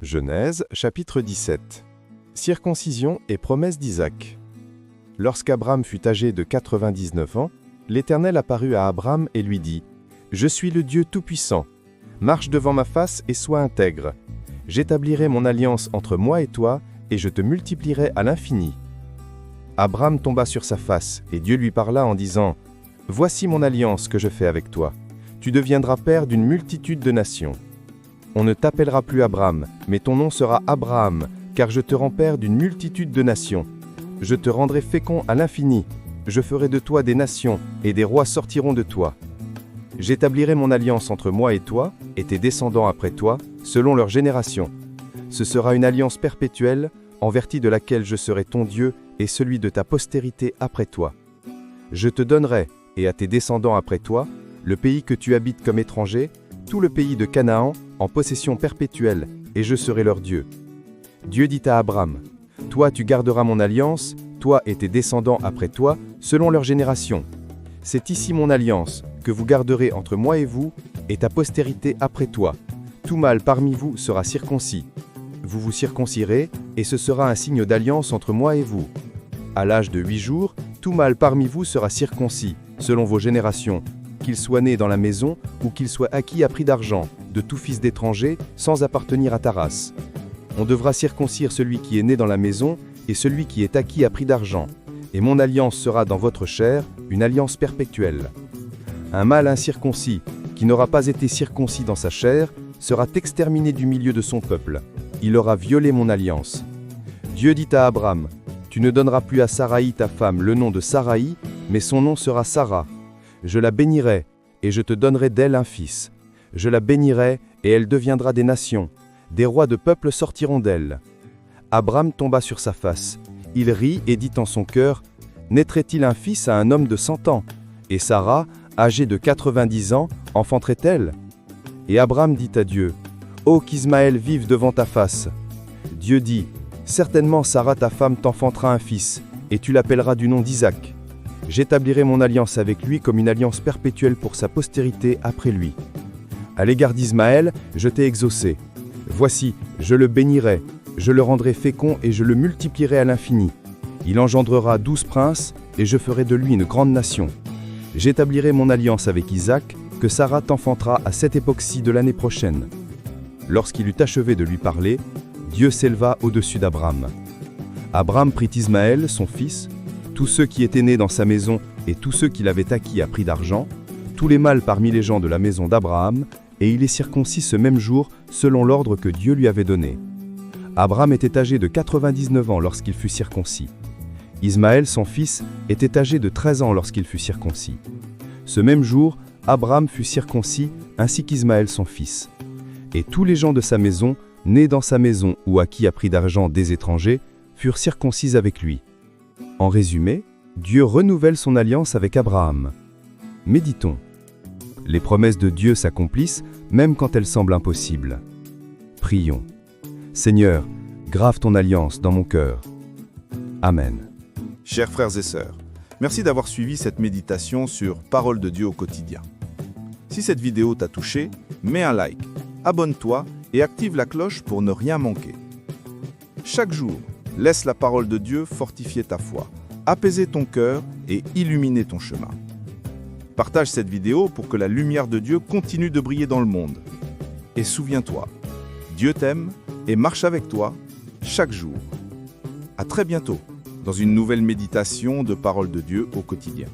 Genèse, chapitre 17. Circoncision et promesse d'Isaac. Lorsqu'Abraham fut âgé de 99 ans, l'Éternel apparut à Abraham et lui dit : « Je suis le Dieu Tout-Puissant. Marche devant ma face et sois intègre. J'établirai mon alliance entre moi et toi, et je te multiplierai à l'infini. » Abraham tomba sur sa face, et Dieu lui parla en disant : « Voici mon alliance que je fais avec toi. Tu deviendras père d'une multitude de nations. On ne t'appellera plus Abraham, mais ton nom sera Abraham, car je te rends père d'une multitude de nations. Je te rendrai fécond à l'infini. Je ferai de toi des nations, et des rois sortiront de toi. J'établirai mon alliance entre moi et toi, et tes descendants après toi, selon leur génération. Ce sera une alliance perpétuelle, en vertu de laquelle je serai ton Dieu et celui de ta postérité après toi. Je te donnerai, et à tes descendants après toi, le pays que tu habites comme étranger, tout le pays de Canaan, en possession perpétuelle, et je serai leur Dieu. Dieu dit à Abraham : « Toi tu garderas mon alliance, toi et tes descendants après toi, selon leur génération. C'est ici mon alliance, que vous garderez entre moi et vous, et ta postérité après toi. Tout mâle parmi vous sera circoncis. Vous vous circoncirez, et ce sera un signe d'alliance entre moi et vous. À l'âge de 8 jours, tout mâle parmi vous sera circoncis, selon vos générations, qu'il soit né dans la maison ou qu'il soit acquis à prix d'argent, de tout fils d'étranger, sans appartenir à ta race. On devra circoncire celui qui est né dans la maison et celui qui est acquis à prix d'argent, et mon alliance sera dans votre chair, une alliance perpétuelle. Un mâle incirconcis, qui n'aura pas été circoncis dans sa chair, sera exterminé du milieu de son peuple. Il aura violé mon alliance. Dieu dit à Abraham : « Tu ne donneras plus à Saraï ta femme le nom de Saraï, mais son nom sera Sarah. Je la bénirai, et je te donnerai d'elle un fils. Je la bénirai, et elle deviendra des nations. Des rois de peuples sortiront d'elle. » Abraham tomba sur sa face. Il rit et dit en son cœur : « Naîtrait-il un fils à un homme de 100 ans ? Et Sarah, âgée de 90 ans, enfanterait-elle ? » Et Abraham dit à Dieu : « Ô qu'Ismaël vive devant ta face !» Dieu dit : « Certainement Sarah ta femme t'enfantera un fils, et tu l'appelleras du nom d'Isaac. J'établirai mon alliance avec lui comme une alliance perpétuelle pour sa postérité après lui. À l'égard d'Ismaël, je t'ai exaucé. Voici, je le bénirai, je le rendrai fécond et je le multiplierai à l'infini. Il engendrera 12 princes, et je ferai de lui une grande nation. J'établirai mon alliance avec Isaac, que Sarah t'enfantera à cette époque-ci de l'année prochaine. » Lorsqu'il eut achevé de lui parler, Dieu s'éleva au-dessus d'Abraham. Abraham prit Ismaël, son fils, tous ceux qui étaient nés dans sa maison et tous ceux qu'il avait acquis à prix d'argent, tous les mâles parmi les gens de la maison d'Abraham, et il les circoncit ce même jour, selon l'ordre que Dieu lui avait donné. Abraham était âgé de 99 ans lorsqu'il fut circoncis. Ismaël, son fils, était âgé de 13 ans lorsqu'il fut circoncis. Ce même jour, Abraham fut circoncis, ainsi qu'Ismaël, son fils. Et tous les gens de sa maison, nés dans sa maison ou acquis à prix d'argent des étrangers, furent circoncis avec lui. En résumé, Dieu renouvelle son alliance avec Abraham. Méditons. Les promesses de Dieu s'accomplissent, même quand elles semblent impossibles. Prions. Seigneur, grave ton alliance dans mon cœur. Amen. Chers frères et sœurs, merci d'avoir suivi cette méditation sur Parole de Dieu au quotidien. Si cette vidéo t'a touché, mets un like, abonne-toi et active la cloche pour ne rien manquer. Chaque jour, laisse la parole de Dieu fortifier ta foi, apaiser ton cœur et illuminer ton chemin. Partage cette vidéo pour que la lumière de Dieu continue de briller dans le monde. Et souviens-toi, Dieu t'aime et marche avec toi chaque jour. À très bientôt dans une nouvelle méditation de Parole de Dieu au quotidien.